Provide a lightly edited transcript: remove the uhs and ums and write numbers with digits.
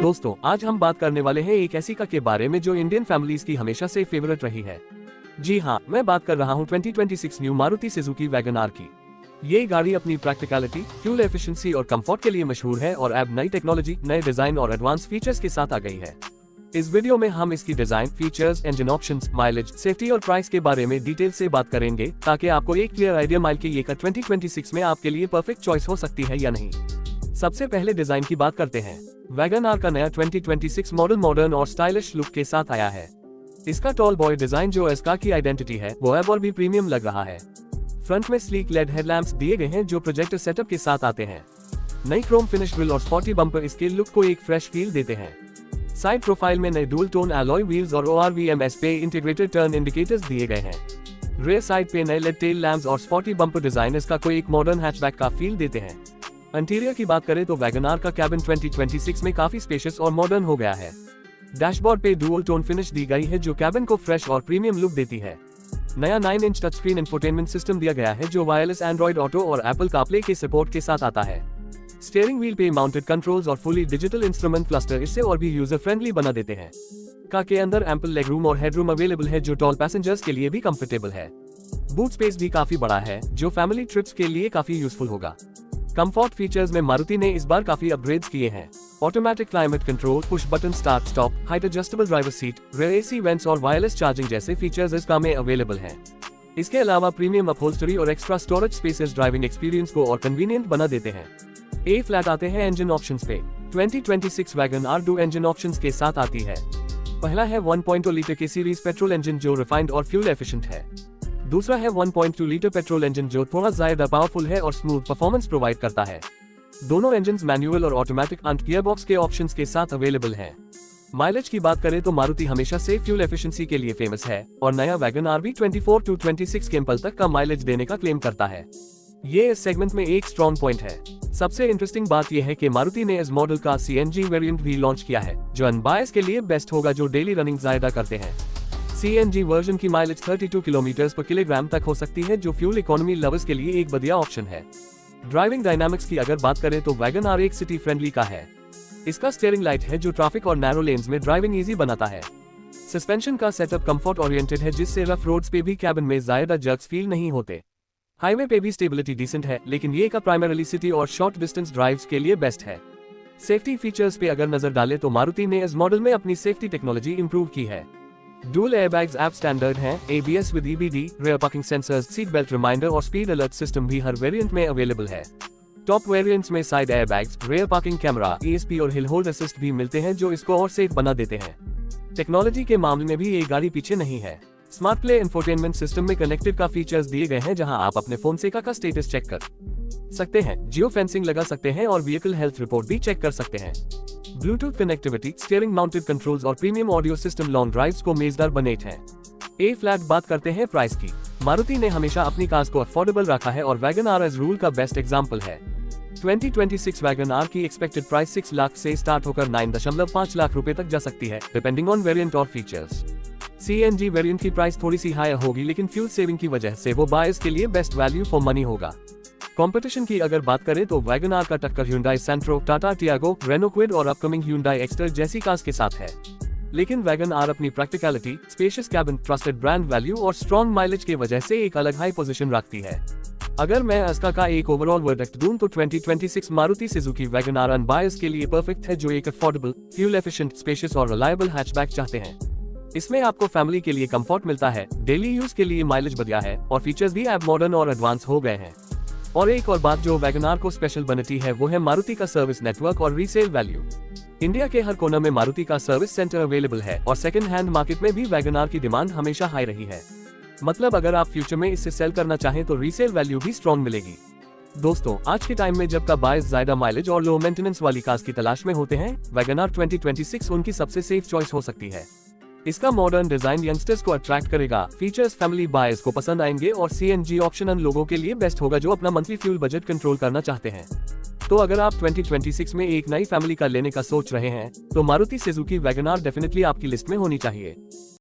दोस्तों, आज हम बात करने वाले हैं एक ऐसी कार के बारे में जो इंडियन फैमिलीज की हमेशा से फेवरेट रही है। जी हाँ, मैं बात कर रहा हूँ 2026 new Maruti Suzuki Wagon R की। ये गाड़ी अपनी प्रैक्टिकलिटी, फ्यूल एफिशिएंसी और कंफर्ट के लिए मशहूर है और अब नई टेक्नोलॉजी, नए डिजाइन और एडवांस फीचर्स के साथ आ गई है। इस वीडियो में हम इसकी design, features, engine options, mileage, safety और प्राइस के बारे में डिटेल से बात करेंगे ताकि आपको एक क्लियर आइडिया मिले कि ये कार 2026 में आपके लिए परफेक्ट चॉइस हो सकती है या नहीं। सबसे पहले डिजाइन की बात करते हैं। वैगन आर का नया 2026 मॉडल मॉडर्न और स्टाइलिश लुक के साथ आया है। इसका टॉल बॉय डिजाइन जो इस कार की आइडेंटिटी है वो अब और भी प्रीमियम लग रहा है। फ्रंट में स्लीक लेड हेडलैम्प्स दिए गए हैं जो प्रोजेक्टर सेटअप के साथ आते हैं। नई क्रोम फिनिश ग्रिल और स्पॉटी बम्पर इसके लुक को एक फ्रेश फील देते हैं। साइड प्रोफाइल में नए डुअल टोन एलॉय व्हील्स और ORVMS पे इंटीग्रेटेड टर्न इंडिकेटर्स दिए गए हैं। रेयर साइड पे नए लेड टेल लैम्प्स और स्पॉटी बम्पर डिजाइन इसका कोई एक मॉडर्न हैचबैक का फील देते हैं। इंटीरियर की बात करें तो वैगन आर का कैबिन 2026 में काफी स्पेशियस और मॉडर्न हो गया है। डैशबोर्ड पे डुअल टोन फिनिश दी गई है जो कैबिन को फ्रेश और प्रीमियम लुक देती है। नया 9-इंच टच स्क्रीन इंफोटेनमेंट सिस्टम दिया गया है जो वायरलेस एंड्रॉइड ऑटो और एप्पल कारप्ले के सपोर्ट के साथ आता है। स्टीयरिंग व्हील पे माउंटेड कंट्रोल्स और फुली डिजिटल इंस्ट्रूमेंट क्लस्टर इससे और भी यूजर फ्रेंडली बना देते हैं। कार के अंदर एम्पल लेग रूम और हेडरूम अवेलेबल है जो टॉल पैसेंजर्स के लिए भी कंफर्टेबल है। बूट स्पेस भी काफी बड़ा है जो फैमिली ट्रिप्स के लिए काफी यूजफुल होगा। कंफर्ट फीचर्स में मारुति ने इस बार काफी अपग्रेड्स किए हैं। Automatic climate control, push button start stop, height adjustable driver seat, rear AC vents और वायरलेस चार्जिंग जैसे फीचर्स इस कार में अवेलेबल हैं। इसके अलावा प्रीमियम अपहोल्स्टरी और extra storage spaces driving experience को और कन्वीनियंट बना देते हैं। ए फ्लैट आते हैं इंजन ऑप्शंस पे। 2026 वैगन आर 2 इंजन ऑप्शंस के साथ आती है। पहला है 1.2 लीटर के सीरीज पेट्रोल इंजन जो रिफाइंड और फ्यूल एफिशिएंट है। दूसरा है 1.2 लीटर पेट्रोल इंजन जो थोड़ा ज्यादा पावरफुल है और स्मूथ परफॉर्मेंस प्रोवाइड करता है। दोनों इंजन्स मैनुअल और ऑटोमेटिक अंत गियरबॉक्स के ऑप्शंस के साथ अवेलेबल हैं। माइलेज की बात करें तो मारुति हमेशा से फ्यूल एफिशिएंसी के लिए फेमस है और नया वैगन आर भी 24 to 26 केम्पल तक का माइलेज देने का क्लेम करता है। ये इस सेगमेंट में एक स्ट्रॉन्ग पॉइंट है। सबसे इंटरेस्टिंग बात यह है कि मारुति ने इस मॉडल का CNG वेरिएंट भी लॉन्च किया है जो अनबायस के लिए बेस्ट होगा जो डेली रनिंग ज्यादा करते हैं। CNG वर्जन की माइलेज 32 किलोमीटर पर किलोग्राम तक हो सकती है जो फ्यूल इकोनॉमी लवर्स के लिए एक बढ़िया ऑप्शन है। ड्राइविंग डायनामिक्स की अगर बात करें तो वैगन आर एक सिटी फ्रेंडली का है। इसका स्टीयरिंग लाइट है जो ट्रैफिक और नैरो लेन्स में ड्राइविंग इजी बनाता है। सस्पेंशन का सेटअप कंफर्ट ओरिएंटेड है जिससे रफ रोड्स पे भी कैबिन में ज्यादा जर्क्स फील नहीं होते। हाईवे पे भी स्टेबिलिटी डिसेंट है लेकिन ये का प्राइमरीली सिटी और शॉर्ट डिस्टेंस ड्राइव्स के लिए बेस्ट है। सेफ्टी फीचर्स पे अगर नजर डालें तो मारुति ने इस मॉडल में अपनी सेफ्टी टेक्नोलॉजी इंप्रूव की है। डुअल एयरबैग्स ऐप स्टैंडर्ड हैं, ABS with EBD, rear parking sensors, seat belt reminder और स्पीड अलर्ट सिस्टम भी हर वेरिएंट में अवेलेबल है। टॉप वेरिएंट्स में side airbags, rear parking camera, ESP और हिल होल्ड असिस्ट भी मिलते हैं जो इसको और सेफ बना देते हैं। टेक्नोलॉजी के मामले में भी ये गाड़ी पीछे नहीं है। स्मार्ट प्ले इंफोटेनमेंट सिस्टम में कनेक्टेड का फीचर्स दिए गए हैं जहां आप अपने फोन से का स्टेटस चेक कर सकते हैं, जियो फेंसिंग लगा सकते हैं और व्हीकल हेल्थ रिपोर्ट भी चेक कर सकते हैं। Bluetooth connectivity, steering mounted controls और premium audio system long drives को मजेदार बनाते हैं। ए फ्लैट बात करते हैं प्राइस की। मारुति ने हमेशा अपनी कार्स को अफोर्डेबल रखा है और वैगन आर एज रूल का बेस्ट एग्जांपल है। 2026 वैगन आर की एक्सपेक्टेड प्राइस 6 लाख से स्टार्ट होकर 9.5 लाख रुपए तक जा सकती है डिपेंडिंग ऑन वेरिएंट और फीचर्स। CNG वेरिएंट की प्राइस थोड़ी सी हाई होगी लेकिन फ्यूल सेविंग की वजह से वो बायर्स के लिए बेस्ट वैल्यू फॉर मनी होगा। कंपटीशन की अगर बात करें तो वैगन आर का टक्कर Hyundai Santro, Tata Tiago, Renault Kwid और अपकमिंग Hyundai Exter जैसी कार्स के साथ है। लेकिन वैगन आर अपनी practicality, spacious cabin, trusted brand value और स्ट्रॉन्ग माइलेज की वजह से एक अलग हाई पोजीशन रखती है। अगर मैं इसका का एक ओवरऑल वर्डिक्ट दूं तो 2026 मारुति सुजुकी वैगन आर अनबायस के लिए परफेक्ट है जो एक अफोर्डेबल, फ्यूल एफिशिएंट, स्पेशियस और रिलायबल हैचबैक चाहते हैं। इसमें आपको फैमिली के लिए कंफर्ट मिलता है, डेली यूज के लिए माइलेज बढ़िया है और फीचर्स भी अब मॉडर्न और एडवांस हो गए हैं। और एक और बात जो वैगन आर को स्पेशल बनाती है वो है मारुति का सर्विस नेटवर्क और रीसेल वैल्यू। इंडिया के हर कोने में मारुति का सर्विस सेंटर अवेलेबल है और सेकंड हैंड मार्केट में भी वैगन आर की डिमांड हमेशा हाई रही है। मतलब अगर आप फ्यूचर में इससे सेल करना चाहें तो रीसेल वैल्यू भी स्ट्रॉन्ग मिलेगी। दोस्तों, आज के टाइम में जब का बायर्स ज्यादा माइलेज और लो मेंटेनेंस वाली कार्स की तलाश में होते हैं, वैगन आर 2026 उनकी सबसे सेफ चॉइस हो सकती है। इसका मॉडर्न डिजाइन यंगस्टर्स को अट्रैक्ट करेगा, फीचर्स फैमिली बायर्स को पसंद आएंगे और CNG ऑप्शन उन लोगों के लिए बेस्ट होगा जो अपना मंथली फ्यूल बजट कंट्रोल करना चाहते हैं। तो अगर आप 2026 में एक नई फैमिली कार लेने का सोच रहे हैं तो Maruti Suzuki Wagon R definitely आपकी लिस्ट में होनी चाहिए।